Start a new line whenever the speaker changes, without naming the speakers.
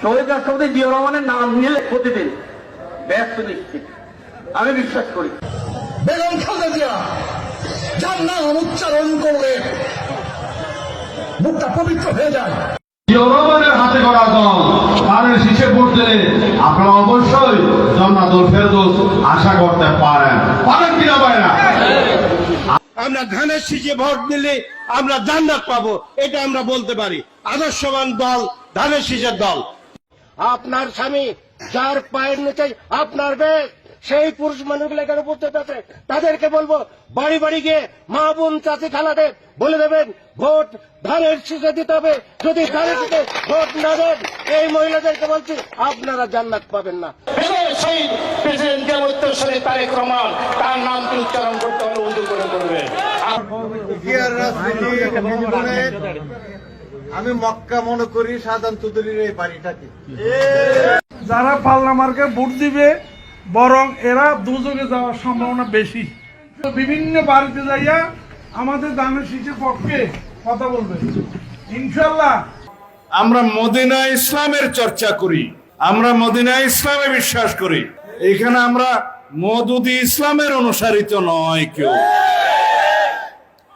শহীদ রাষ্ট্রপতি জিয়া রহমানের নাম নিলে প্রতিদিন ব্যস্ত নিশ্চিত আমি বিশ্বাস করি।
বেগম খালেদা জিয়া যার নাম উচ্চারণ করলে মুখটা পবিত্র হয়ে যায়।
জিয়া হাতে করা দল তাদের শীষে ভোট দিলে আপনারা অবশ্যই জান্নাতুল ফেরদৌস আশা করতে পারেন কিনা পারেন?
আমরা ধানের শীষে ভোট দিলে আমরা জান্নাত পাবো, এটা আমরা বলতে পারি। আদর্শবান দল ধানের শীষের দল। আপনার স্বামী যার পায়ের নিচে আপনার বেশ, সেই পুরুষ মানুষগুলো এখানে উপস্থিত আছে, তাদেরকে বলবো বাড়ি বাড়ি গিয়ে মা বোন চাচি খালাদের বলে দেবেন ভোট ধানের শীষে দিতে হবে। যদি ধানের শীষে ভোট না দেন, এই মহিলাদেরকে বলছি আপনারা জান্নাত পাবেন না। সেই প্রেসিডেন্ট জিয়াউর রহমান তারেক রহমান, তার নামটি উচ্চারণ করতে হলে উঁচু করে করবেন।
আমি মক্কা মনে করি সাধারণ চৌধুরীর এই বাড়িটাকে।
যারা পাল্লা মার্কে ভোট দিবে বরং এরা দুযোগে যাওয়ার সম্ভাবনা বেশি। বিভিন্ন বাড়িতে যাইয়া আমাদের ধানের শীষের পক্ষে কথা বলবে ইনশাল্লাহ।
আমরা মদিনা ইসলামের চর্চা করি, আমরা মদিনা ইসলামে বিশ্বাস করি। এখানে আমরা মওদুদি ইসলামের অনুসারিত নয় কেউ।